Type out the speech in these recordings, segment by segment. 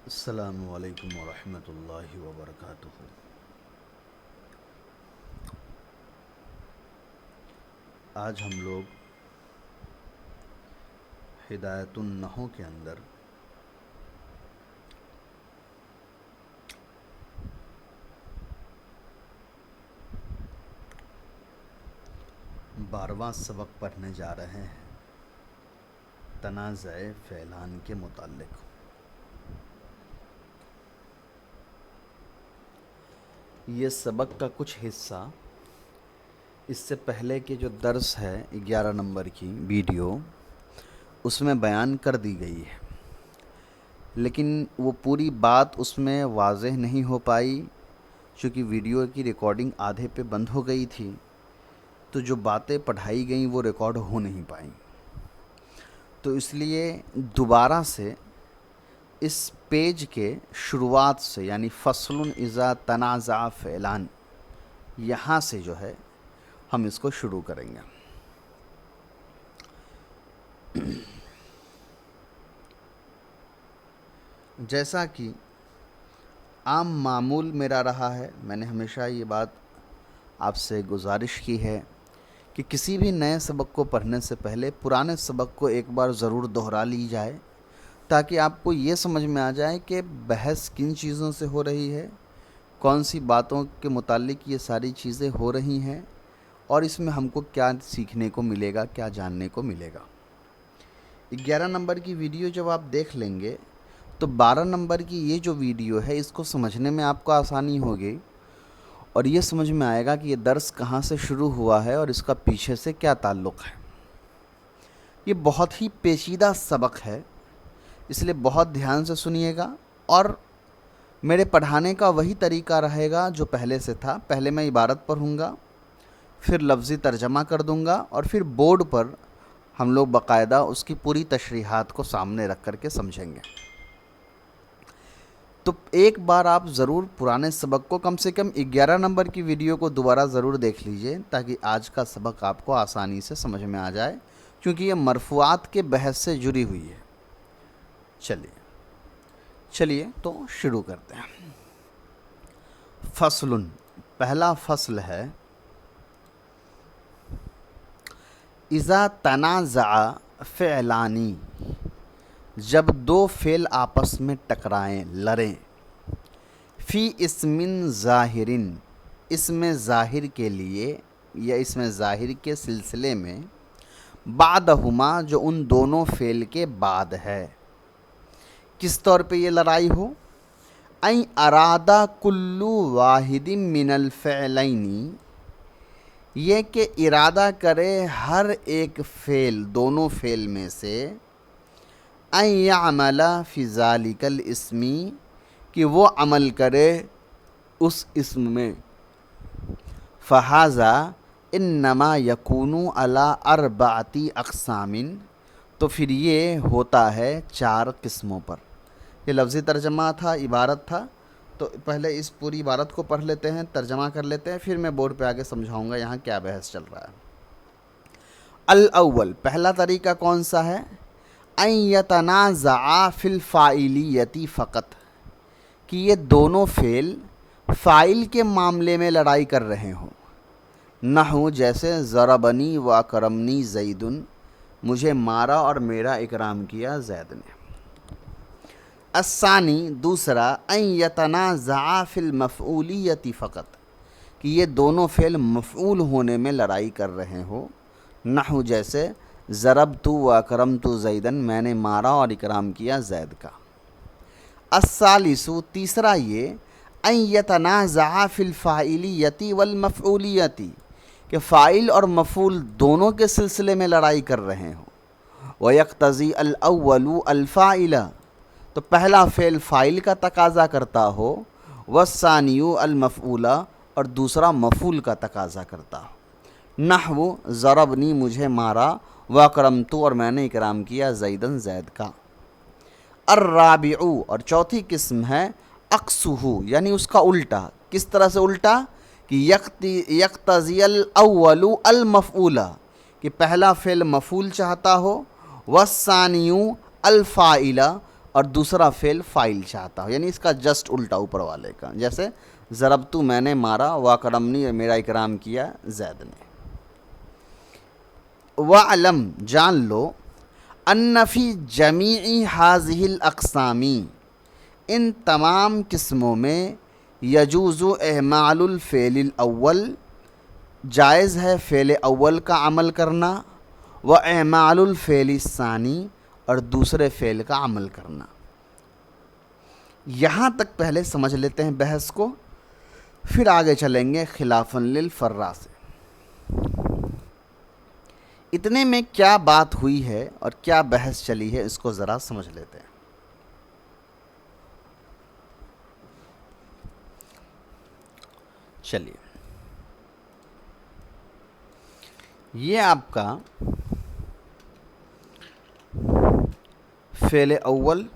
السلام علیکم ورحمۃ اللہ وبرکاتہ۔ آج ہم لوگ ہدایت النحو کے اندر بارہواں سبق پڑھنے جا رہے ہیں تنازع فعلان کے متعلق۔ یہ سبق کا کچھ حصہ اس سے پہلے کے جو درس ہے 11 نمبر کی ویڈیو اس میں بیان کر دی گئی ہے، لیکن وہ پوری بات اس میں واضح نہیں ہو پائی چونکہ ویڈیو کی ریکارڈنگ آدھے پہ بند ہو گئی تھی، تو جو باتیں پڑھائی گئیں وہ ریکارڈ ہو نہیں پائیں، تو اس لیے دوبارہ سے اس پیج کے شروعات سے یعنی فصل اذا تنازع فعلان یہاں سے جو ہے ہم اس کو شروع کریں گے۔ جیسا کہ عام معمول میرا رہا ہے، میں نے ہمیشہ یہ بات آپ سے گزارش کی ہے کہ کسی بھی نئے سبق کو پڑھنے سے پہلے پرانے سبق کو ایک بار ضرور دہرا لی جائے تاکہ آپ کو یہ سمجھ میں آ جائے کہ بحث کن چیزوں سے ہو رہی ہے، کون سی باتوں کے متعلق یہ ساری چیزیں ہو رہی ہیں اور اس میں ہم کو کیا سیکھنے کو ملے گا، کیا جاننے کو ملے گا۔ 11 نمبر کی ویڈیو جب آپ دیکھ لیں گے تو 12 نمبر کی یہ جو ویڈیو ہے اس کو سمجھنے میں آپ کو آسانی ہوگی اور یہ سمجھ میں آئے گا کہ یہ درس کہاں سے شروع ہوا ہے اور اس کا پیچھے سے کیا تعلق ہے۔ یہ بہت ہی پیچیدہ سبق ہے، اس لیے بہت دھیان سے سنیے گا، اور میرے پڑھانے کا وہی طریقہ رہے گا جو پہلے سے تھا۔ پہلے میں عبارت پڑھوں گا، پھر لفظی ترجمہ کر دوں گا اور پھر بورڈ پر ہم لوگ باقاعدہ اس کی پوری تشریحات کو سامنے رکھ کر کے سمجھیں گے۔ تو ایک بار آپ ضرور پرانے سبق کو کم سے کم 11 نمبر کی ویڈیو کو دوبارہ ضرور دیکھ لیجئے تاکہ آج کا سبق آپ کو آسانی سے سمجھ میں آ جائے، کیونکہ یہ مرفوعات کے بحث سے جڑی ہوئی ہے۔ چلیے تو شروع کرتے ہیں۔ فصل، پہلا فصل ہے اذا تنازع فعلانی، جب دو فعل آپس میں ٹکرائیں، لڑیں، فی اسم ظاہر، اسم ظاہر کے لیے یا اسم ظاہر کے سلسلے میں، بعدہما جو ان دونوں فعل کے بعد ہے۔ کس طور پہ یہ لڑائی ہو؟ این ارادہ کل واحد من الفعلین، یہ کہ ارادہ کرے ہر ایک فعل دونوں فعل میں سے، ان یعمل فی ذالک الاسم، کہ وہ عمل کرے اس اسم میں، فہذا انما یکون علی اربعۃ اقسام، تو پھر یہ ہوتا ہے 4 قسموں پر۔ یہ لفظی ترجمہ تھا، عبارت تھا، تو پہلے اس پوری عبارت کو پڑھ لیتے ہیں، ترجمہ کر لیتے ہیں، پھر میں بورڈ پہ آگے سمجھاؤں گا یہاں کیا بحث چل رہا ہے۔ الاول، پہلا طریقہ کون سا ہے؟ ان یتنازعا فی الفاعلیت فقط، کہ یہ دونوں فعل فاعل کے معاملے میں لڑائی کر رہے ہوں، نحو جیسے ضربنی و اکرمنی زید، مجھے مارا اور میرا اکرام کیا زید نے۔ الثانی، دوسرا، ان یتنازعا فی المفعولیت فقط، کہ یہ دونوں فعل مفعول ہونے میں لڑائی کر رہے ہو، نحو جیسے ضربت و اکرمت زیدن، میں نے مارا اور اکرام کیا زید کا۔ الثالث، تیسرا یہ، ان یتنازعا فی الفاعلیت والمفعولیت، کہ فاعل اور مفعول دونوں کے سلسلے میں لڑائی کر رہے ہوں، ویقتضی الاول الفاعل، تو پہلا فعل فاعل کا تقاضا کرتا ہو، والثانی المفعول، اور دوسرا مفعول کا تقاضا کرتا ہو، نحو ضربنی، مجھے مارا، واکرمت، اور میں نے اکرام کیا زیدن، زید کا۔ الرابع، اور چوتھی قسم ہے عکسہ، یعنی اس کا الٹا۔ کس طرح سے الٹا؟ کہ یقتضی الاول المفعول، کہ پہلا فعل مفعول چاہتا ہو، والثانی الفاعل، اور دوسرا فعل فاعل چاہتا ہو، یعنی اس کا جسٹ الٹا اوپر والے کا، جیسے ضربتو میں نے مارا، واکرمنی میرا اکرام کیا زید نے۔ وَعْلَمْ جان لو، ان فی جمیع ہذہ الاقسام ان تمام قسموں میں یجوز اعمال الفعل الاول جائز ہے فعل اول کا عمل کرنا، و اعمال الفعل الثانی اور دوسرے فعل کا عمل کرنا۔ یہاں تک پہلے سمجھ لیتے ہیں بحث کو، پھر آگے چلیں گے خلافاً للفراء سے۔ اتنے میں کیا بات ہوئی ہے اور کیا بحث چلی ہے اس کو ذرا سمجھ لیتے ہیں۔ چلیے، یہ آپ کا فعل اول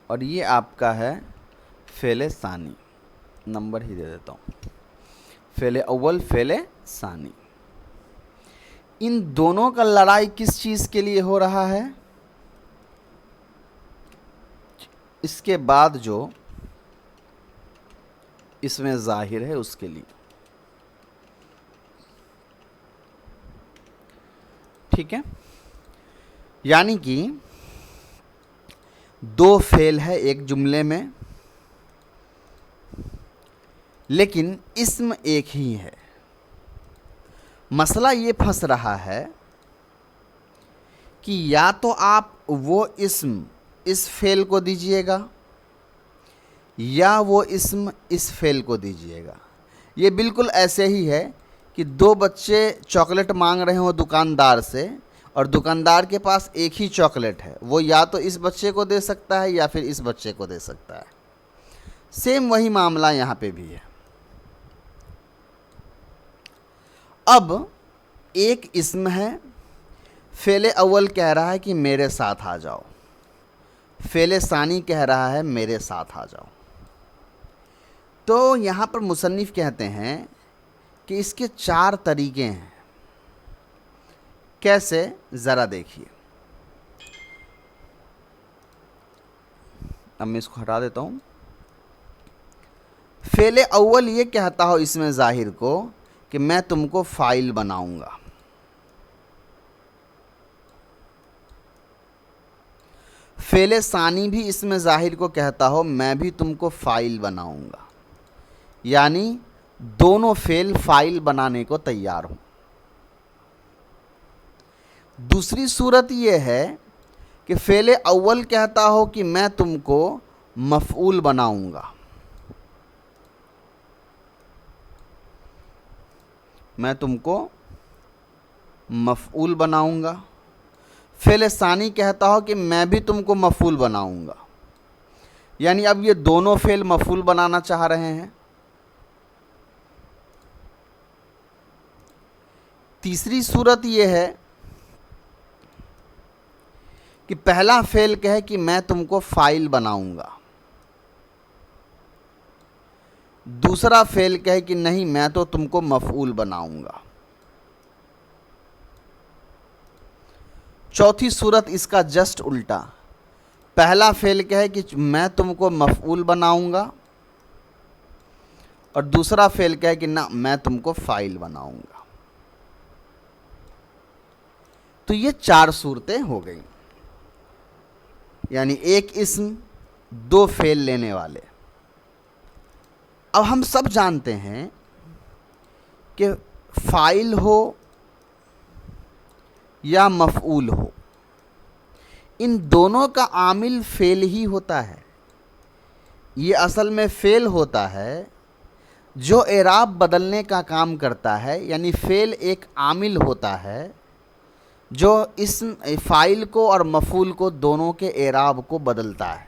اور یہ آپ کا ہے فعل ثانی، نمبر ہی دے دیتا ہوں، فعل اول فعل ثانی۔ ان دونوں کا لڑائی کس چیز کے لیے ہو رہا ہے؟ اس کے بعد جو اس میں ظاہر ہے اس کے لیے، ٹھیک ہے؟ یعنی کہ دو فعل ہے ایک جملے میں، لیکن اسم ایک ہی ہے۔ مسئلہ یہ پھنس رہا ہے کہ یا تو آپ وہ اسم اس فعل کو دیجئے گا یا وہ اسم اس فعل کو دیجئے گا۔ یہ بالکل ایسے ہی ہے کہ دو بچے چاکلیٹ مانگ رہے ہوں دکاندار سے، اور دکاندار کے پاس ایک ہی چاکلیٹ ہے، وہ یا تو اس بچے کو دے سکتا ہے یا پھر اس بچے کو دے سکتا ہے۔ سیم وہی معاملہ یہاں پہ بھی ہے۔ اب ایک اسم ہے، فعل اول کہہ رہا ہے کہ میرے ساتھ آ جاؤ، فعل ثانی کہہ رہا ہے میرے ساتھ آ جاؤ۔ تو یہاں پر مصنف کہتے ہیں کہ اس کے چار طریقے ہیں۔ کیسے؟ ذرا دیکھیے۔ اب میں اس کو ہٹا دیتا ہوں۔ فعل اول یہ کہتا ہو اس میں ظاہر کو کہ میں تم کو فاعل بناؤں گا۔ فعل ثانی بھی اس میں ظاہر کو کہتا ہو میں بھی تم کو فاعل بناؤں گا، یعنی دونوں فعل فاعل بنانے کو تیار ہوں۔ دوسری صورت یہ ہے کہ فعل اول کہتا ہو کہ میں تم کو مفعول بناؤں گا، میں تم کو مفعول بناؤں گا۔ فعل ثانی کہتا ہو کہ میں بھی تم کو مفعول بناؤں گا، یعنی اب یہ دونوں فعل مفعول بنانا چاہ رہے ہیں۔ تیسری صورت یہ ہے کہ پہلا فعل کہے کہ میں تم کو فاعل بناؤں گا، دوسرا فعل کہے کہ نہیں میں تو تم کو مفعول بناؤں گا۔ چوتھی صورت اس کا جسٹ الٹا، پہلا فعل کہے کہ میں تم کو مفعول بناؤں گا، اور دوسرا فعل کہے کہ نہ میں تم کو فاعل بناؤں گا۔ تو یہ چار صورتیں ہو گئیں، یعنی ایک اسم دو فعل لینے والے۔ اب ہم سب جانتے ہیں کہ فاعل ہو یا مفعول ہو، ان دونوں کا عامل فعل ہی ہوتا ہے۔ یہ اصل میں فعل ہوتا ہے جو اعراب بدلنے کا کام کرتا ہے، یعنی فعل ایک عامل ہوتا ہے جو اسم فاعل کو اور مفعول کو دونوں کے اعراب کو بدلتا ہے،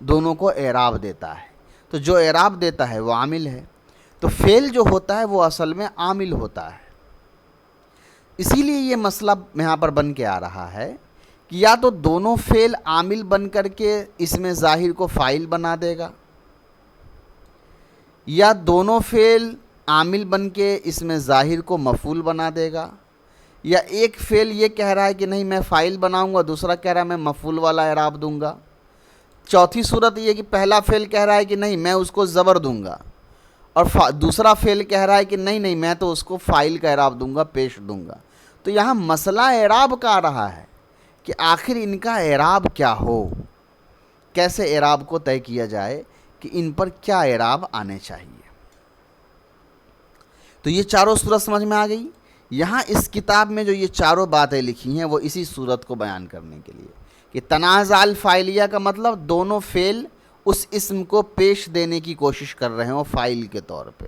دونوں کو اعراب دیتا ہے۔ تو جو اعراب دیتا ہے وہ عامل ہے، تو فعل جو ہوتا ہے وہ اصل میں عامل ہوتا ہے۔ اسی لیے یہ مسئلہ یہاں پر بن کے آ رہا ہے کہ یا تو دونوں فعل عامل بن کر کے اس میں ظاہر کو فاعل بنا دے گا، یا دونوں فعل عامل بن کے اس میں ظاہر کو مفعول بنا دے گا، یا ایک فعل یہ کہہ رہا ہے کہ نہیں میں فاعل بناؤں گا، دوسرا کہہ رہا ہے میں مفعول والا اعراب دوں گا۔ چوتھی صورت یہ کہ پہلا فعل کہہ رہا ہے کہ نہیں میں اس کو زبر دوں گا، اور دوسرا فعل کہہ رہا ہے کہ نہیں میں تو اس کو فاعل کا اعراب دوں گا، پیش دوں گا۔ تو یہاں مسئلہ اعراب کا آ رہا ہے کہ آخر ان کا اعراب کیا ہو، کیسے اعراب کو طے کیا جائے کہ ان پر کیا اعراب آنے چاہیے۔ تو یہ چاروں صورت سمجھ میں آ گئی۔ یہاں اس کتاب میں جو یہ چاروں باتیں لکھی ہیں وہ اسی صورت کو بیان کرنے کے لیے کہ تنازع الفاعلیہ کا مطلب دونوں فعل اس اسم کو پیش دینے کی کوشش کر رہے ہوں فاعل کے طور پہ۔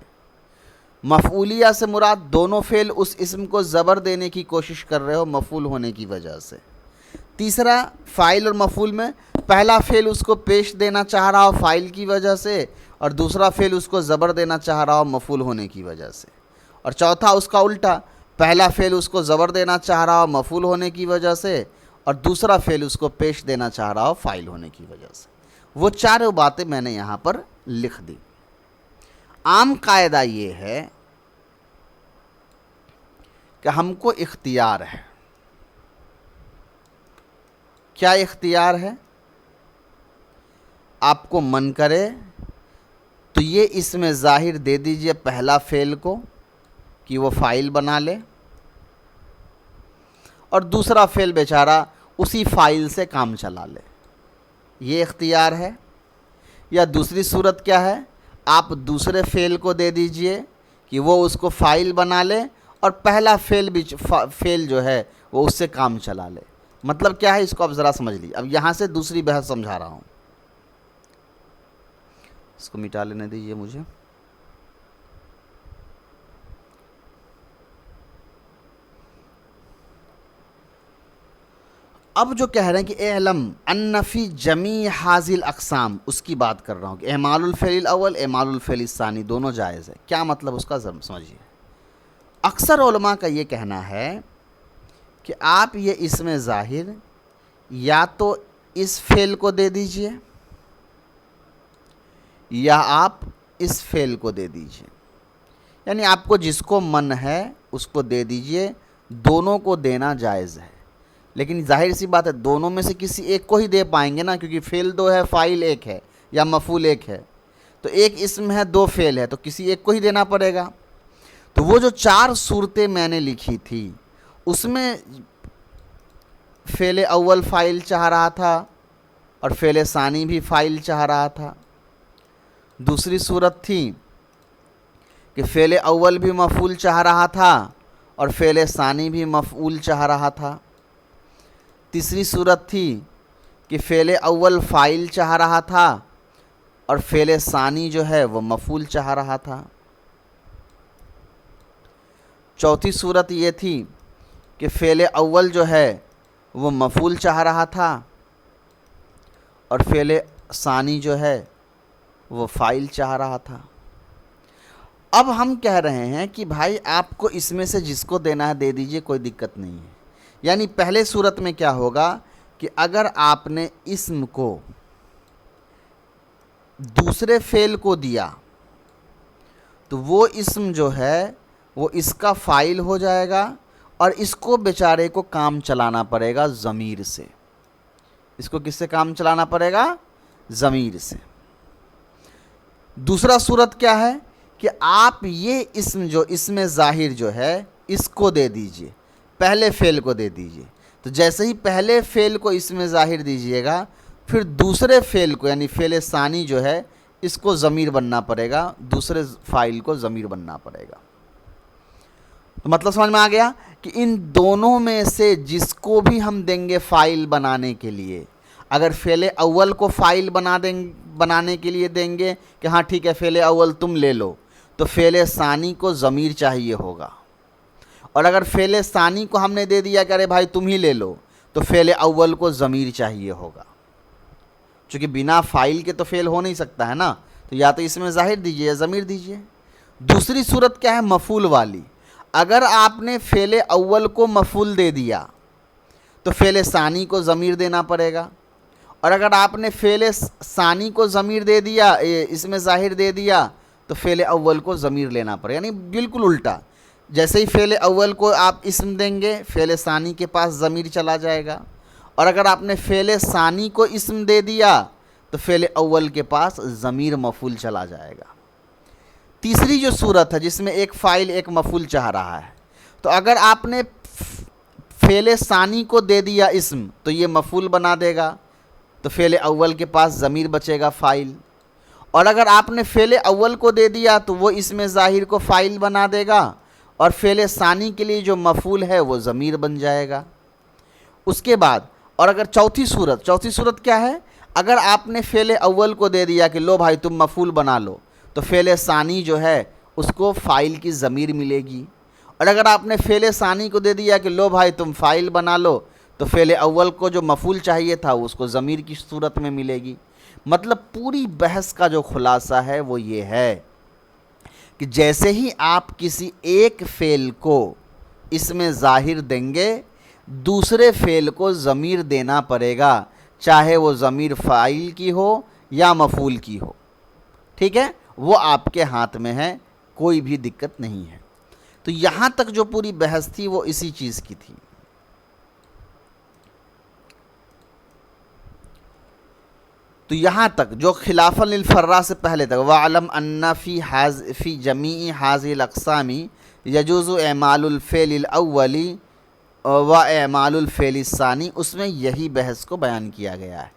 مفعولیہ سے مراد دونوں فعل اس اسم کو زبر دینے کی کوشش کر رہے ہو مفعول ہونے کی وجہ سے۔ تیسرا، فاعل اور مفعول میں پہلا فعل اس کو پیش دینا چاہ رہا ہو فاعل کی وجہ سے، اور دوسرا فعل اس کو زبر دینا چاہ رہا ہو مفعول ہونے کی وجہ سے۔ اور چوتھا اس کا الٹا، پہلا فعل اس کو زبر دینا چاہ رہا ہو مفعول ہونے کی وجہ سے، اور دوسرا فعل اس کو پیش دینا چاہ رہا ہو فاعل ہونے کی وجہ سے۔ وہ چاروں باتیں میں نے یہاں پر لکھ دی۔ عام قاعدہ یہ ہے کہ ہم کو اختیار ہے۔ کیا اختیار ہے؟ آپ کو من کرے تو یہ اسم ظاہر دے دیجئے پہلا فعل کو کہ وہ فاعل بنا لے، اور دوسرا فعل بیچارہ اسی فاعل سے کام چلا لے، یہ اختیار ہے۔ یا دوسری صورت کیا ہے، آپ دوسرے فعل کو دے دیجئے کہ وہ اس کو فاعل بنا لے اور پہلا فعل جو ہے وہ اس سے کام چلا لے۔ مطلب کیا ہے اس کو اب ذرا سمجھ لیجیے۔ اب یہاں سے دوسری بحث سمجھا رہا ہوں، اس کو مٹا لینے دیجیے مجھے۔ اب جو کہہ رہے ہیں کہ اعلم ان فی جمیع ھذی الاقسام، اس کی بات کر رہا ہوں کہ اعمال الفعل الاول اعمال الفعل الثانی دونوں جائز ہے۔ کیا مطلب اس کا ذرا سمجھیے۔ اکثر علماء کا یہ کہنا ہے کہ آپ یہ اسم ظاہر یا تو اس فعل کو دے دیجئے یا آپ اس فعل کو دے دیجئے، یعنی آپ کو جس کو من ہے اس کو دے دیجئے، دونوں کو دینا جائز ہے۔ لیکن ظاہر سی بات ہے دونوں میں سے کسی ایک کو ہی دے پائیں گے نا، کیونکہ فعل دو ہے فاعل ایک ہے یا مفعول ایک ہے، تو ایک اسم ہے دو فعل ہے، تو کسی ایک کو ہی دینا پڑے گا۔ تو وہ جو چار صورتیں میں نے لکھی تھی اس میں فعل اول فاعل چاہ رہا تھا اور فعل ثانی بھی فاعل چاہ رہا تھا۔ دوسری صورت تھی کہ فعل اول بھی مفعول چاہ رہا تھا اور فعل ثانی بھی مفعول چاہ رہا تھا۔ تیسری صورت تھی کہ فعل اول فاعل چاہ رہا تھا اور فعل ثانی جو ہے وہ مفعول چاہ رہا تھا۔ چوتھی صورت یہ تھی کہ فعل اول جو ہے وہ مفعول چاہ رہا تھا اور فعل ثانی جو ہے وہ فاعل چاہ رہا تھا۔ اب ہم کہہ رہے ہیں کہ بھائی آپ کو اس میں سے جس کو دینا ہے دے دیجئے، کوئی دقت نہیں ہے۔ یعنی پہلے صورت میں کیا ہوگا کہ اگر آپ نے اسم کو دوسرے فعل کو دیا تو وہ اسم جو ہے وہ اس کا فاعل ہو جائے گا، اور اس کو بیچارے کو کام چلانا پڑے گا ضمیر سے۔ اس کو کس سے کام چلانا پڑے گا؟ ضمیر سے۔ دوسرا صورت کیا ہے کہ آپ یہ اسم ظاہر جو ہے اس کو دے دیجئے، پہلے فعل کو دے دیجئے۔ تو جیسے ہی پہلے فعل کو اسم ظاہر دیجئے گا، پھر دوسرے فعل کو یعنی فعل ثانی جو ہے اس کو ضمیر بننا پڑے گا، دوسرے فاعل کو ضمیر بننا پڑے گا۔ تو مطلب سمجھ میں آ گیا کہ ان دونوں میں سے جس کو بھی ہم دیں گے فاعل بنانے کے لیے، اگر فعل اول کو فاعل بنانے کے لیے دیں گے کہ ہاں ٹھیک ہے فعل اول تم لے لو، تو فعل ثانی کو ضمیر چاہیے ہوگا، اور اگر فعل ثانی کو ہم نے دے دیا کہ ارے بھائی تم ہی لے لو، تو فعل اول کو ضمیر چاہیے ہوگا، چونکہ بنا فاعل کے تو فعل ہو نہیں سکتا ہے نا، تو یا تو اس میں ظاہر دیجئے یا ضمیر دیجئے۔ دوسری صورت کیا ہے؟ مفعول والی۔ اگر آپ نے فعل اول کو مفعول دے دیا تو فعل ثانی کو ضمیر دینا پڑے گا، اور اگر آپ نے فعل ثانی کو ضمیر دے دیا، اس میں ظاہر دے دیا، تو فعل اول کو ضمیر لینا پڑے گا، یعنی بالکل الٹا۔ جیسے ہی فعل اول کو آپ اسم دیں گے فعل ثانی کے پاس ضمیر چلا جائے گا، اور اگر آپ نے فعل ثانی کو اسم دے دیا تو فعل اول کے پاس ضمیر مفعول چلا جائے گا۔ تیسری جو صورت ہے جس میں ایک فاعل ایک مفعول چاہ رہا ہے، تو اگر آپ نے فعل ثانی کو دے دیا اسم تو یہ مفعول بنا دے گا، تو فعل اول کے پاس ضمیر بچے گا فاعل، اور اگر آپ نے فعل اول کو دے دیا تو وہ اسم ظاہر کو فاعل بنا دے گا، اور فعل ثانی کے لیے جو مفعول ہے وہ ضمیر بن جائے گا۔ اس کے بعد اور اگر چوتھی صورت کیا ہے؟ اگر آپ نے فعل اول کو دے دیا کہ لو بھائی تم مفعول بنا لو، تو فعل ثانی جو ہے اس کو فاعل کی ضمیر ملے گی، اور اگر آپ نے فعل ثانی کو دے دیا کہ لو بھائی تم فاعل بنا لو، تو فعل اول کو جو مفعول چاہیے تھا اس کو ضمیر کی صورت میں ملے گی۔ مطلب پوری بحث کا جو خلاصہ ہے وہ یہ ہے کہ جیسے ہی آپ کسی ایک فعل کو اسم ظاہر دیں گے، دوسرے فعل کو ضمیر دینا پڑے گا، چاہے وہ ضمیر فاعل کی ہو یا مفعول کی ہو، ٹھیک ہے؟ وہ آپ کے ہاتھ میں ہے، کوئی بھی دقت نہیں ہے۔ تو یہاں تک جو پوری بحث تھی وہ اسی چیز کی تھی۔ تو یہاں تک جو خلافاً للفراء سے پہلے تک وَعْلَمْ أَنَّ فِي جَمِيعِ هَذِهِ الْأَقْسَامِ يَجُوزُ إعمال الفعل الأول وإعمال الفعل الثانی، اس میں یہی بحث کو بیان کیا گیا ہے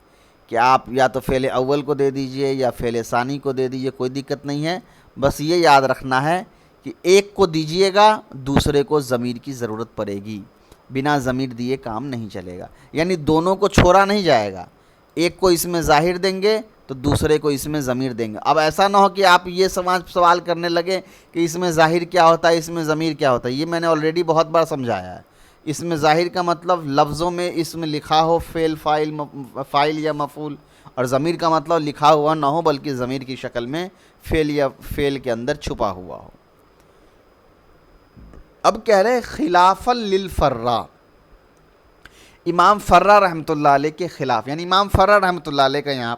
کہ آپ یا تو فعل اول کو دے دیجئے یا فعل ثانی کو دے دیجئے، کوئی دقت نہیں ہے، بس یہ یاد رکھنا ہے کہ ایک کو دیجئے گا دوسرے کو ضمیر کی ضرورت پڑے گی، بنا ضمیر دیے کام نہیں چلے گا، یعنی دونوں کو چھوڑا نہیں جائے گا، ایک کو اس میں ظاہر دیں گے تو دوسرے کو اس میں ضمیر دیں گے۔ اب ایسا نہ ہو کہ آپ یہ سوال کرنے لگے کہ اس میں ظاہر کیا ہوتا ہے، اس میں ضمیر کیا ہوتا ہے، یہ میں نے آلریڈی بہت بار سمجھایا ہے۔ اس میں ظاہر کا مطلب لفظوں میں اسم لکھا ہو فعل فاعل یا مفعول، اور ضمیر کا مطلب لکھا ہوا نہ ہو بلکہ ضمیر کی شکل میں فعل یا فعل کے اندر چھپا ہوا ہو۔ اب کہہ رہے خلافاً للفراء، امام فرا رحمۃ اللہ علیہ کے خلاف، یعنی امام فرا رحمۃ اللہ علیہ کا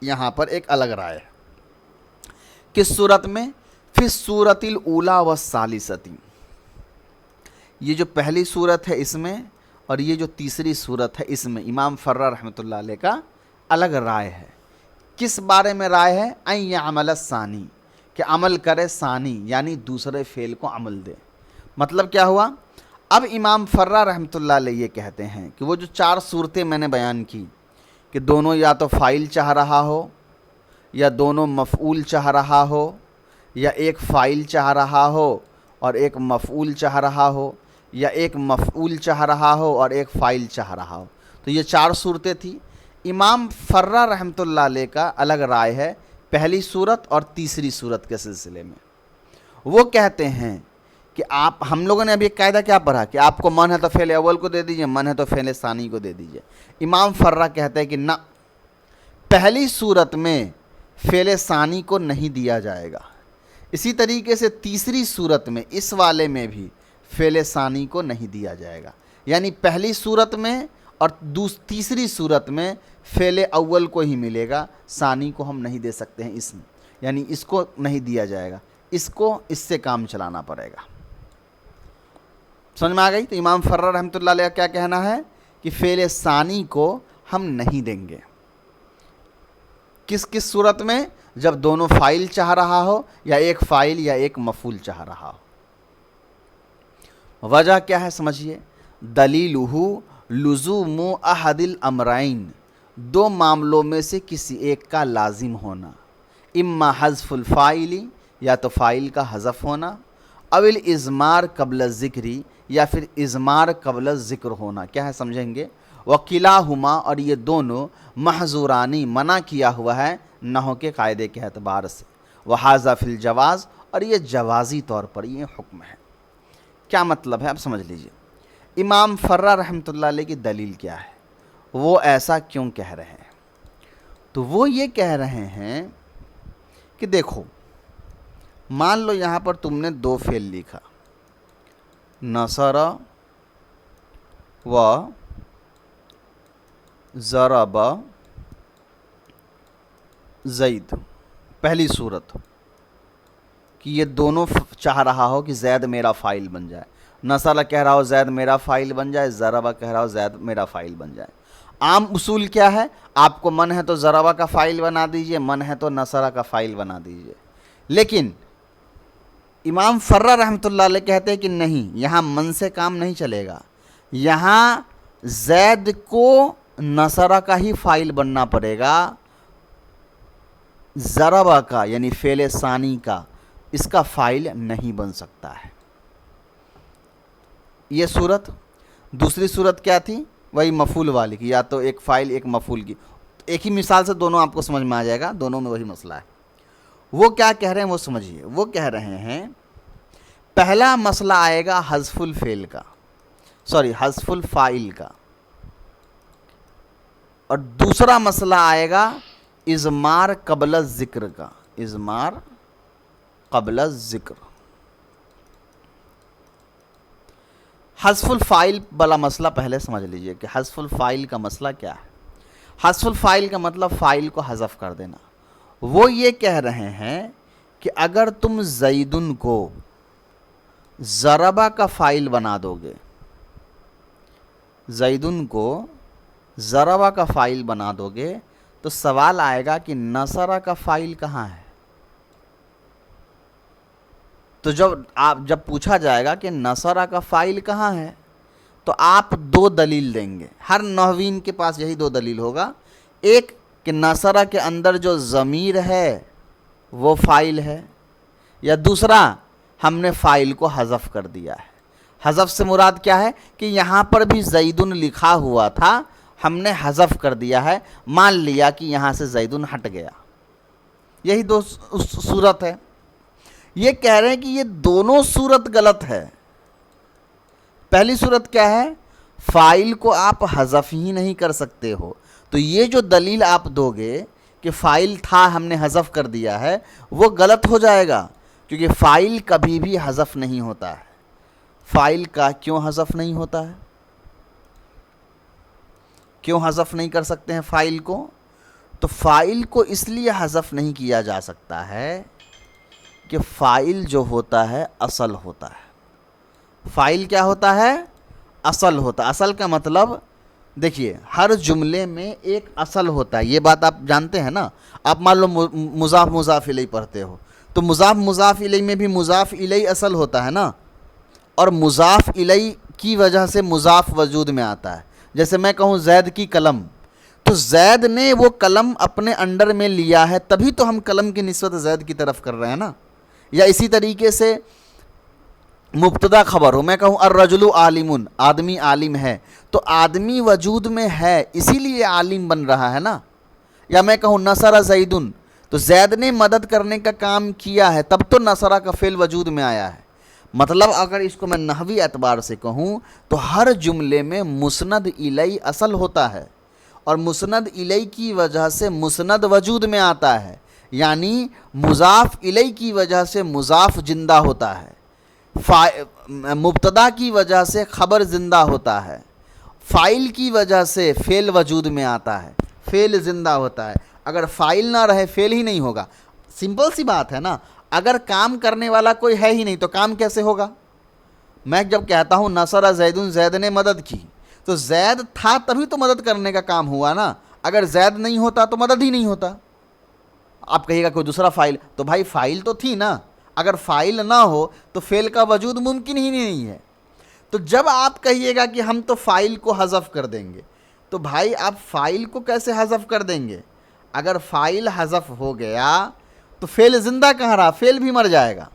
یہاں پر ایک الگ رائے ہے۔ کس صورت میں؟ فی الصورۃ الاولی والثالثۃ، یہ جو پہلی صورت ہے اس میں اور یہ جو تیسری صورت ہے اس میں امام فرا رحمۃ اللہ علیہ کا الگ رائے ہے۔ کس بارے میں رائے ہے؟ ان یعمل الثانی، کہ عمل کرے ثانی، یعنی دوسرے فعل کو عمل دے۔ مطلب کیا ہوا؟ اب امام فرا رحمۃ اللہ علیہ یہ کہتے ہیں کہ وہ جو چار صورتیں میں نے بیان کی کہ دونوں یا تو فاعل چاہ رہا ہو یا دونوں مفعول چاہ رہا ہو یا ایک فاعل چاہ رہا ہو اور ایک مفعول چاہ رہا ہو یا ایک مفعول چاہ رہا ہو اور ایک فاعل چاہ رہا ہو، تو یہ چار صورتیں تھیں۔ امام فرا رحمۃ اللہ علیہ کا الگ رائے ہے پہلی صورت اور تیسری صورت کے سلسلے میں۔ وہ کہتے ہیں کہ ہم لوگوں نے ابھی ایک قاعدہ کیا پڑھا کہ آپ کو من ہے تو فعل اول کو دے دیجئے، من ہے تو فعل ثانی کو دے دیجئے۔ امام فرا کہتے ہیں کہ نہ، پہلی صورت میں فعل ثانی کو نہیں دیا جائے گا، اسی طریقے سے تیسری صورت میں اس والے میں بھی فعل ثانی کو نہیں دیا جائے گا، یعنی پہلی صورت میں اور تیسری صورت میں فعل اول کو ہی ملے گا، ثانی کو ہم نہیں دے سکتے ہیں اسم، یعنی اس کو نہیں دیا جائے گا، اس کو اس سے کام چلانا پڑے گا۔ سمجھ میں آ گئی؟ تو امام فرا رحمۃ اللہ علیہ کا کیا کہنا ہے کہ فعل ثانی کو ہم نہیں دیں گے۔ کس کس صورت میں؟ جب دونوں فاعل چاہ رہا ہو یا ایک فاعل یا ایک مفعول چاہ رہا ہو۔ وجہ کیا ہے سمجھیے؟ دلیلہ لزوم احد الامرین، دو معاملوں میں سے کسی ایک کا لازم ہونا، اما حذف الفاعل، یا تو فاعل کا حذف ہونا، او الاضمار قبل الذکری، یا پھر اضمار قبل الذکر ہونا۔ کیا ہے سمجھیں گے؟ وکلاہما، اور یہ دونوں محظورانی، منع کیا ہوا ہے نحو کے قاعدے کے اعتبار سے، وہذا فی الجواز، اور یہ جوازی طور پر یہ حکم ہے۔ کیا مطلب ہے؟ اب سمجھ لیجئے امام فرا رحمۃ اللہ علیہ کی دلیل کیا ہے، وہ ایسا کیوں کہہ رہے ہیں؟ تو وہ یہ کہہ رہے ہیں کہ دیکھو، مان لو یہاں پر تم نے دو فعل لکھا، نصر و ضرب زید، پہلی صورت کہ یہ دونوں چاہ رہا ہو کہ زید میرا فاعل بن جائے. نصر کہہ رہا ہو زید میرا فاعل بن جائے, ضربہ کہہ رہا ہو زید میرا فاعل بن جائے. عام اصول کیا ہے؟ آپ کو من ہے تو ضربہ کا فاعل بنا دیجئے, من ہے تو نصر کا فاعل بنا دیجئے. لیکن امام فرہ رحمۃ اللہ علیہ کہتے ہیں کہ نہیں, یہاں من سے کام نہیں چلے گا, یہاں زید کو نصرہ کا ہی فاعل بننا پڑے گا, ضربہ کا یعنی فعل ثانی کا اس کا فاعل نہیں بن سکتا ہے. یہ صورت. دوسری صورت کیا تھی؟ وہی مفعول والی کی, یا تو ایک فاعل ایک مفعول کی. ایک ہی مثال سے دونوں آپ کو سمجھ میں آ جائے گا, دونوں میں وہی مسئلہ ہے. وہ کیا کہہ رہے ہیں وہ سمجھیے. وہ کہہ رہے ہیں پہلا مسئلہ آئے گا حذف الفعل کا, حذف الفاعل کا, اور دوسرا مسئلہ آئے گا اضمار قبل الذکر کا, اضمار قبل الذکر. حذف الفاعل والا مسئلہ پہلے سمجھ لیجئے کہ حذف الفاعل کا مسئلہ کیا ہے. حذف الفاعل کا مطلب فاعل کو حذف کر دینا. وہ یہ کہہ رہے ہیں کہ اگر تم زیدن کو ضربہ کا فاعل بنا دو گے, زیدن کو ضربہ کا فاعل بنا دو گے, تو سوال آئے گا کہ نصرہ کا فاعل کہاں ہے. تو جب پوچھا جائے گا کہ نصرہ کا فاعل کہاں ہے, تو آپ دو دلیل دیں گے. ہر نحوین کے پاس یہی دو دلیل ہوگا. ایک کہ نصرہ کے اندر جو ضمیر ہے وہ فاعل ہے, یا دوسرا ہم نے فاعل کو حذف کر دیا ہے. حذف سے مراد کیا ہے کہ یہاں پر بھی زیدن لکھا ہوا تھا, ہم نے حذف کر دیا ہے, مان لیا کہ یہاں سے زیدن ہٹ گیا. یہی دو صورت ہے. یہ کہہ رہے ہیں کہ یہ دونوں صورت غلط ہے. پہلی صورت کیا ہے؟ فاعل کو آپ حذف ہی نہیں کر سکتے ہو. تو یہ جو دلیل آپ دو گے کہ فاعل تھا ہم نے حذف کر دیا ہے, وہ غلط ہو جائے گا, کیونکہ فاعل کبھی بھی حذف نہیں ہوتا ہے. فاعل کا کیوں حذف نہیں ہوتا ہے؟ کیوں حذف نہیں کر سکتے ہیں فاعل کو؟ تو فاعل کو اس لیے حذف نہیں کیا جا سکتا ہے کہ فاعل جو ہوتا ہے اصل ہوتا ہے. فاعل کیا ہوتا ہے؟ اصل ہوتا ہے. اصل کا مطلب دیکھیے, ہر جملے میں ایک اصل ہوتا ہے, یہ بات آپ جانتے ہیں نا. آپ مان لو مضاف مضاف الیہ پڑھتے ہو, تو مضاف مضاف الیہ میں بھی مضاف الیہ اصل ہوتا ہے نا, اور مضاف الیہ کی وجہ سے مضاف وجود میں آتا ہے. جیسے میں کہوں زید کی قلم, تو زید نے وہ قلم اپنے انڈر میں لیا ہے, تبھی تو ہم قلم کی نسبت زید کی طرف کر رہے ہیں نا. یا اسی طریقے سے مبتدا خبر ہو, میں کہوں الرجل عالم, آدمی عالم ہے, تو آدمی وجود میں ہے اسی لیے عالم بن رہا ہے نا. یا میں کہوں نصر زیدن, تو زید نے مدد کرنے کا کام کیا ہے, تب تو نصرہ کا فعل وجود میں آیا ہے. مطلب اگر اس کو میں نحوی اعتبار سے کہوں تو ہر جملے میں مسند الیہ اصل ہوتا ہے, اور مسند الیہ کی وجہ سے مسند وجود میں آتا ہے, یعنی مضاف الیہ کی وجہ سے مضاف زندہ ہوتا ہے, مبتدا کی وجہ سے خبر زندہ ہوتا ہے, فاعل کی وجہ سے فعل وجود میں آتا ہے, فعل زندہ ہوتا ہے. اگر فاعل نہ رہے فعل ہی نہیں ہوگا. سمپل سی بات ہے نا, اگر کام کرنے والا کوئی ہے ہی نہیں تو کام کیسے ہوگا؟ میں جب کہتا ہوں نصر زیدن, زید نے مدد کی, تو زید تھا تبھی تو مدد کرنے کا کام ہوا نا. اگر زید نہیں ہوتا تو مدد ہی نہیں ہوتا. آپ کہیے گا کوئی دوسرا فاعل, تو بھائی فاعل تو تھی نا. اگر فاعل نہ ہو تو فعل کا وجود ممکن ہی نہیں ہے. تو جب آپ کہیے گا کہ ہم تو فاعل کو حذف کر دیں گے, تو بھائی آپ فاعل کو کیسے حذف کر دیں گے؟ اگر فاعل حذف ہو گیا تو فعل زندہ کہاں رہا, فعل بھی مر جائے گا.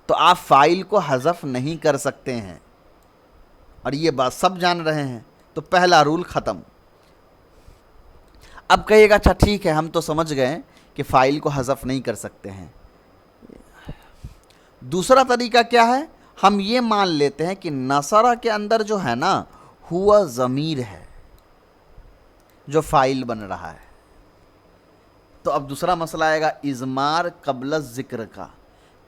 تو آپ فاعل کو حذف نہیں کر سکتے ہیں, اور یہ بات سب جان رہے ہیں. تو پہلا رول ختم. اب کہیے گا اچھا ٹھیک ہے, ہم تو سمجھ گئے کہ فاعل کو حذف نہیں کر سکتے ہیں. دوسرا طریقہ کیا ہے؟ ہم یہ مان لیتے ہیں کہ نصرہ کے اندر جو ہے نا ہوا ضمیر ہے جو فاعل بن رہا ہے. تو اب دوسرا مسئلہ آئے گا اضمار قبل الذکر کا.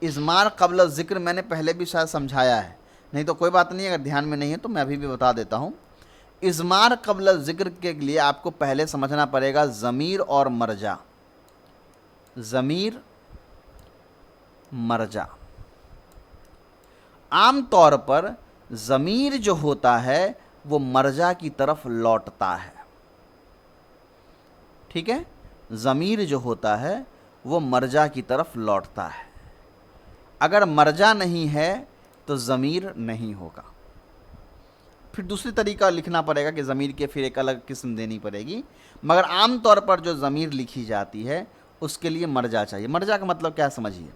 اضمار قبل الذکر میں نے پہلے بھی شاید سمجھایا ہے, نہیں تو کوئی بات نہیں, اگر دھیان میں نہیں ہے تو میں ابھی بھی بتا دیتا ہوں. اضمار قبل الذکر کے لیے آپ کو پہلے سمجھنا پڑے گا ضمیر اور مرجع. ضمیر مرجع. عام طور پر ضمیر جو ہوتا ہے وہ مرجع کی طرف لوٹتا ہے. ٹھیک ہے, ضمیر جو ہوتا ہے وہ مرجع کی طرف لوٹتا ہے. اگر مرجع نہیں ہے تو ضمیر نہیں ہوگا. پھر دوسری طریقہ لکھنا پڑے گا کہ ضمیر کے پھر ایک الگ قسم دینی پڑے گی, مگر عام طور پر جو ضمیر لکھی جاتی ہے اس کے لیے مرجع چاہیے. مرجع کا مطلب کیا سمجھیے.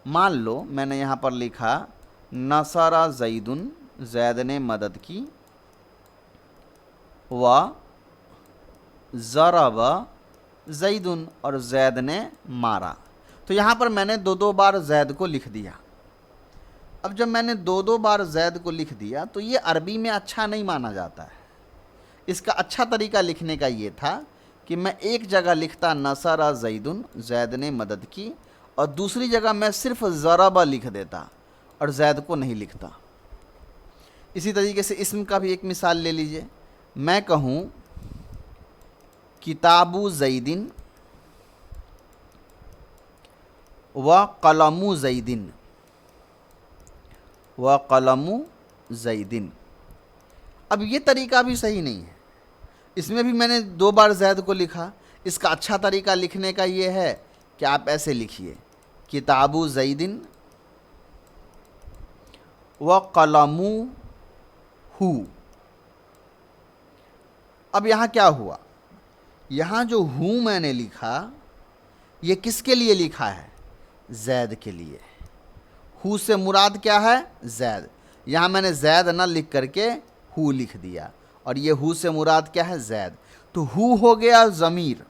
مان لو میں نے یہاں پر لکھا نصر زید, زید نے مدد کی, و ضرب زید, اور زید نے مارا. تو یہاں پر میں نے دو بار زید کو لکھ دیا. اب جب میں نے دو بار زید کو لکھ دیا تو یہ عربی میں اچھا نہیں مانا جاتا ہے. اس کا اچھا طریقہ لکھنے کا یہ تھا کہ میں ایک جگہ لکھتا نصر زید, زید نے مدد کی, اور دوسری جگہ میں صرف ضرب لکھ دیتا اور زید کو نہیں لکھتا. اسی طریقے سے اسم کا بھی ایک مثال لے لیجئے. میں کہوں کتاب زید و قلم زید, و قلم زید. اب یہ طریقہ بھی صحیح نہیں ہے. اس میں بھی میں نے 2 بار زید کو لکھا. اس کا اچھا طریقہ لکھنے کا یہ ہے کہ آپ ایسے لکھیے کتاب زید و قلم ہو. اب یہاں کیا ہوا, یہاں جو ہوں میں نے لکھا یہ کس کے لیے لکھا ہے, زید کے لیے. ہو سے مراد کیا ہے, زید. یہاں میں نے زید نہ لکھ کر کے ہو لکھ دیا, اور یہ ہو سے مراد کیا ہے, زید. تو ہو ہو گیا ضمیر,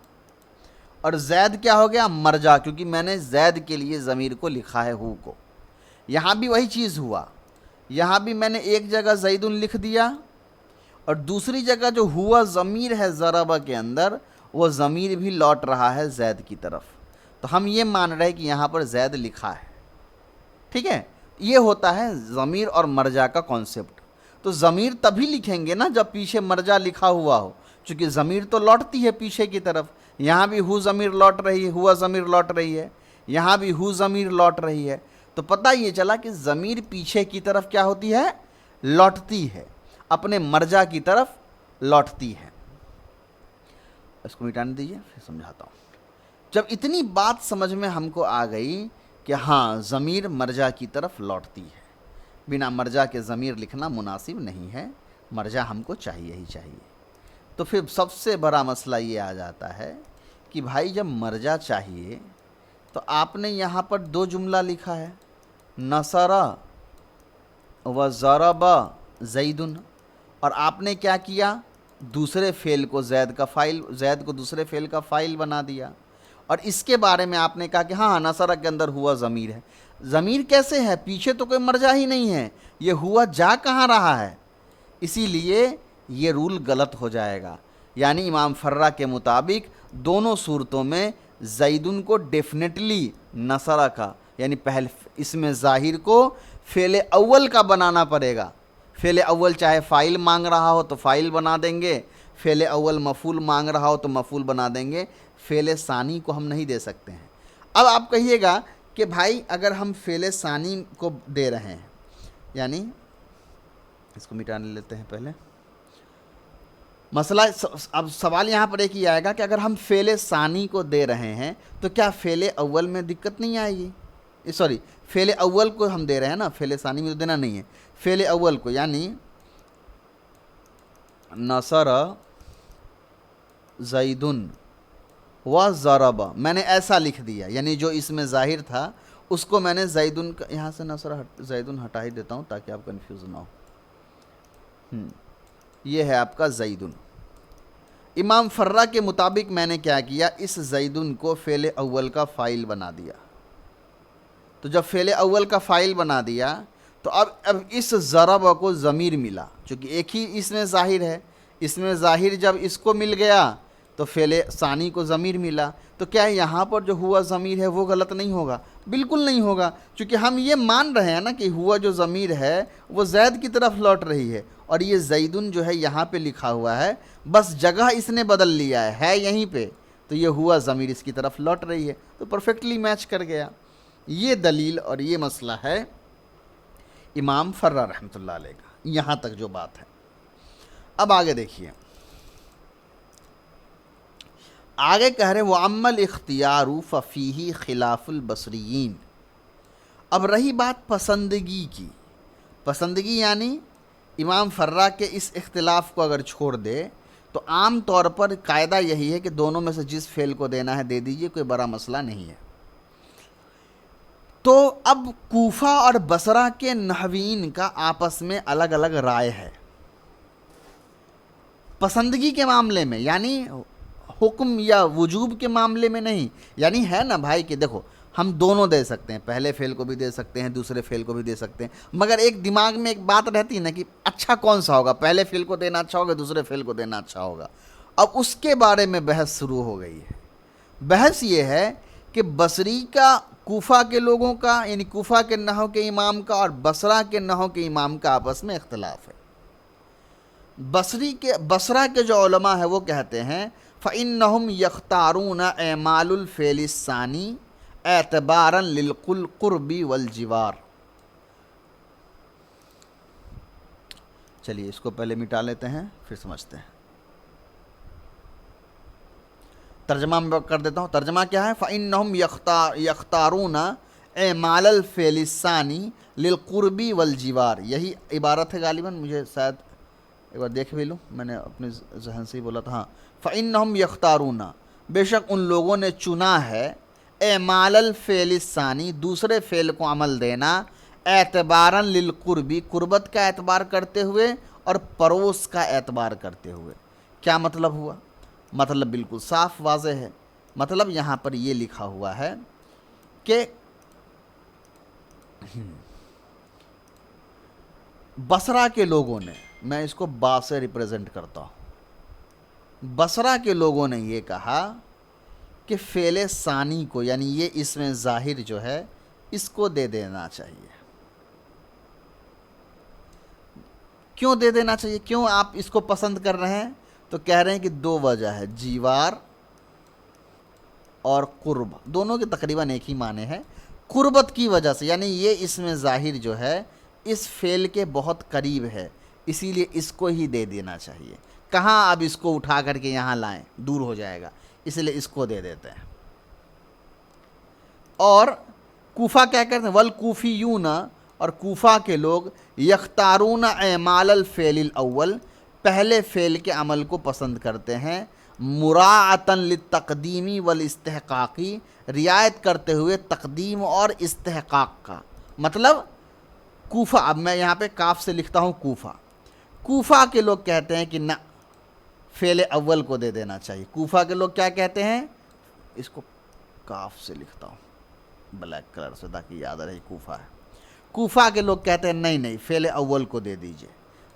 اور زید کیا ہو گیا, مرجع, کیونکہ میں نے زید کے لیے ضمیر کو لکھا ہے ہو کو. یہاں بھی وہی چیز ہوا. یہاں بھی میں نے ایک جگہ زید لکھ دیا, اور دوسری جگہ جو ہوا ضمیر ہے ضربہ کے اندر, وہ ضمیر بھی لوٹ رہا ہے زید کی طرف. تو ہم یہ مان رہے کہ یہاں پر زید لکھا ہے. ٹھیک ہے, یہ ہوتا ہے ضمیر اور مرجع کا کانسیپٹ. تو ضمیر تبھی لکھیں گے نا جب پیچھے مرجع لکھا ہوا ہو, چونکہ ضمیر تو لوٹتی ہے پیچھے کی طرف. یہاں بھی ہو ضمیر لوٹ رہی ہے, ہوا ضمیر لوٹ رہی ہے, یہاں بھی ہو ضمیر لوٹ رہی ہے. تو پتہ یہ چلا کہ ضمیر پیچھے کی طرف کیا ہوتی ہے, لوٹتی ہے, اپنے مرجع کی طرف لوٹتی ہے. اس کو مٹانے دیجیے, پھر سمجھاتا ہوں. جب اتنی بات سمجھ میں ہم کو آ گئی کہ ہاں ضمیر مرجع کی طرف لوٹتی ہے, بنا مرجع کے ضمیر لکھنا مناسب نہیں ہے, مرجع ہم کو چاہیے ہی چاہیے. تو پھر سب سے بڑا مسئلہ یہ آ جاتا ہے کہ بھائی جب مرجع چاہیے تو آپ نے یہاں پر 2 جملہ لکھا ہے, نصر و ضرب زید, اور آپ نے کیا کیا, دوسرے فعل کو زید کا فاعل, زید کو دوسرے فعل کا فاعل بنا دیا. اور اس کے بارے میں آپ نے کہا کہ ہاں نصر کے اندر ہوا ضمیر ہے. ضمیر کیسے ہے, پیچھے تو کوئی مرجع ہی نہیں ہے, یہ ہوا جا کہاں رہا ہے. اسی لیے یہ رول غلط ہو جائے گا. یعنی امام فرا کے مطابق دونوں صورتوں میں زیدن کو ڈیفینیٹلی نصر کا, یعنی پہلے اس میں ظاہر کو فعل اول کا بنانا پڑے گا. فعل اول چاہے فاعل مانگ رہا ہو تو فاعل بنا دیں گے, فعل اول مفعول مانگ رہا ہو تو مفعول بنا دیں گے, فعل ثانی کو ہم نہیں دے سکتے ہیں. اب آپ کہیے گا کہ بھائی اگر ہم فعل ثانی کو دے رہے ہیں, یعنی اس کو مٹانے لیتے ہیں پہلے. مسئلہ اب سوال یہاں پر ایک ہی آئے گا کہ اگر ہم فعل ثانی کو دے رہے ہیں تو کیا فعل اول میں دقت نہیں آئے گی. سوری, فعل اول کو ہم دے رہے ہیں نا, فعل ثانی میں تو دینا نہیں ہے, فعل اول کو, یعنی نصر زیدن و ضرب, میں نے ایسا لکھ دیا, یعنی جو اس میں ظاہر تھا اس کو میں نے زیدن, یہاں سے نصر زیدن ہٹا ہی دیتا ہوں تاکہ آپ کنفیوز نہ ہو. یہ ہے آپ کا زیدن. امام فرا کے مطابق میں نے کیا کیا, اس زیدن کو فعل اول کا فاعل بنا دیا. تو جب فعل اول کا فاعل بنا دیا تو اب اس ضرب کو ضمیر ملا, چونکہ ایک ہی اس میں ظاہر ہے, اس میں ظاہر جب اس کو مل گیا تو فعل ثانی کو ضمیر ملا. تو کیا یہاں پر جو ہوا ضمیر ہے وہ غلط نہیں ہوگا؟ بالکل نہیں ہوگا, چونکہ ہم یہ مان رہے ہیں نا کہ ہوا جو ضمیر ہے وہ زید کی طرف لوٹ رہی ہے, اور یہ زیدن جو ہے یہاں پہ لکھا ہوا ہے, بس جگہ اس نے بدل لیا ہے یہیں پہ, تو یہ ہوا ضمیر اس کی طرف لوٹ رہی ہے, تو پرفیکٹلی میچ کر گیا. یہ دلیل اور یہ مسئلہ ہے امام فرا رحمۃ اللہ علیہ کا، یہاں تک جو بات ہے۔ اب آگے دیکھیے، آگے کہہ رہے وَأَمَّا الْاخْتِيَارُ فَفِيهِ خِلَافُ الْبَصْرِيِّينَ۔ اب رہی بات پسندگی کی، پسندگی یعنی امام فرا کے اس اختلاف کو اگر چھوڑ دے تو عام طور پر قاعدہ یہی ہے کہ دونوں میں سے جس فعل کو دینا ہے دے دیجئے، کوئی بڑا مسئلہ نہیں ہے۔ تو اب کوفہ اور بصرہ کے نحوین کا آپس میں الگ الگ رائے ہے پسندگی کے معاملے میں، یعنی حکم یا وجوب کے معاملے میں نہیں۔ یعنی ہے نا بھائی کہ دیکھو ہم دونوں دے سکتے ہیں، پہلے فعل کو بھی دے سکتے ہیں، دوسرے فعل کو بھی دے سکتے ہیں، مگر ایک دماغ میں ایک بات رہتی ہے نا کہ اچھا کون سا ہوگا، پہلے فعل کو دینا اچھا ہوگا، دوسرے فعل کو دینا اچھا ہوگا۔ اب اس کے بارے میں بحث شروع ہو گئی ہے۔ بحث یہ ہے کہ بصری کا، کوفہ کے لوگوں کا، یعنی کوفہ کے نحو کے امام کا اور بصرہ کے نحو کے امام کا آپس میں اختلاف ہے۔ بصرہ کے جو علماء ہیں وہ کہتے ہیں فَإِنَّهُمْ يَخْتَارُونَ اعمال الفعل الثانی اعتبارا للقرب والجوار۔ چلیے اس کو پہلے مٹا لیتے ہیں پھر سمجھتے ہیں۔ ترجمہ میں کر دیتا ہوں، ترجمہ کیا ہے؟ فَإِنَّهُمْ يَخْتَارُونَ اعمال الفعل الثانی للقرب والجوار، یہی عبارت ہے غالباً، مجھے شاید ایک بار دیکھ بھی لوں، میں نے اپنے ذہن سے ہی بولا تھا۔ ہاں، فَإِنَّهُمْ يَخْتَارُونَ، بے شک ان لوگوں نے چنا ہے، اعمال الفعل الثانی، دوسرے فعل کو عمل دینا، اعتبارا للقربی، قربت کا اعتبار کرتے ہوئے اور پڑوس کا اعتبار کرتے ہوئے۔ کیا مطلب ہوا؟ مطلب بالکل صاف واضح ہے۔ مطلب یہاں پر یہ لکھا ہوا ہے کہ بصرہ کے لوگوں نے، میں اس کو با سے ریپریزنٹ کرتا ہوں، بصرہ کے لوگوں نے یہ کہا کہ فعل ثانی کو، یعنی یہ اسم ظاہر جو ہے اس کو دے دینا چاہیے۔ کیوں دے دینا چاہیے؟ کیوں آپ اس کو پسند کر رہے ہیں؟ تو کہہ رہے ہیں کہ دو وجہ ہے، جیوار اور قرب، دونوں کے تقریباً ایک ہی معنی ہے۔ قربت کی وجہ سے، یعنی یہ اسم ظاہر جو ہے اس فعل کے بہت قریب ہے، اسی لیے اس کو ہی دے دینا چاہیے۔ کہاں اب اس کو اٹھا کر کے یہاں لائیں، دور ہو جائے گا، اس لیے اس کو دے دیتے ہیں۔ اور کوفہ کیا کرتے ہیں؟ والکوفیون، اور کوفہ کے لوگ یختارون اعمال الفعل الاول، پہلے فعل کے عمل کو پسند کرتے ہیں، مراعاتا للتقدیمی والاستحقاقی، رعایت کرتے ہوئے تقدیم اور استحقاق کا۔ مطلب کوفہ، اب میں یہاں پہ کاف سے لکھتا ہوں کوفہ، کوفہ کے لوگ کہتے ہیں کہ نہ، فعل اول کو دے دینا چاہیے۔ کوفہ کے لوگ کیا کہتے ہیں؟ اس کو کاف سے لکھتا ہوں بلیک کلر سے تاکہ یاد رہے کوفہ ہے۔ کوفہ کے لوگ کہتے ہیں نہیں نہیں، فعل اول کو دے دیجئے۔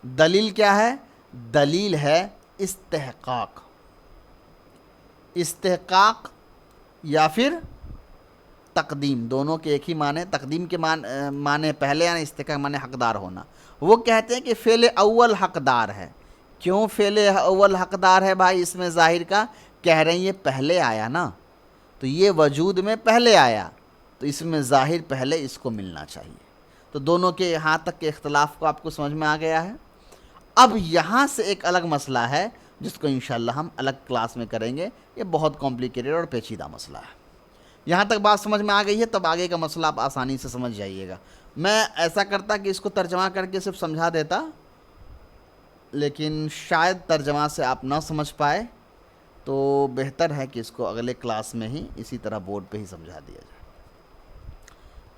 دلیل کیا ہے؟ دلیل ہے استحقاق، استحقاق یا پھر تقدیم، دونوں کے ایک ہی معنی۔ تقدیم کے معنی پہلے، یعنی استحقاق معنی حقدار ہونا۔ وہ کہتے ہیں کہ فعل اول حقدار ہے۔ کیوں فعل اول حقدار ہے بھائی اس میں ظاہر کا؟ کہہ رہے ہیں یہ پہلے آیا نا، تو یہ وجود میں پہلے آیا، تو اس میں ظاہر پہلے اس کو ملنا چاہیے۔ تو دونوں کے یہاں تک کے اختلاف کو آپ کو سمجھ میں آ گیا ہے۔ اب یہاں سے ایک الگ مسئلہ ہے جس کو انشاءاللہ ہم الگ کلاس میں کریں گے، یہ بہت کمپلیکیٹڈ اور پیچیدہ مسئلہ ہے۔ یہاں تک بات سمجھ میں آ گئی ہے، تب آگے کا مسئلہ آپ آسانی سے سمجھ جائیے گا۔ میں ایسا کرتا کہ اس کو ترجمہ کر کے صرف سمجھا دیتا، لیکن شاید ترجمہ سے آپ نہ سمجھ پائے، تو بہتر ہے کہ اس کو اگلے کلاس میں ہی اسی طرح بورڈ پہ ہی سمجھا دیا جائے۔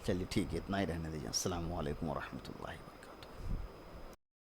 چلیے ٹھیک ہے، اتنا ہی رہنے دیجیے۔ السلام علیکم ورحمۃ اللہ وبرکاتہ۔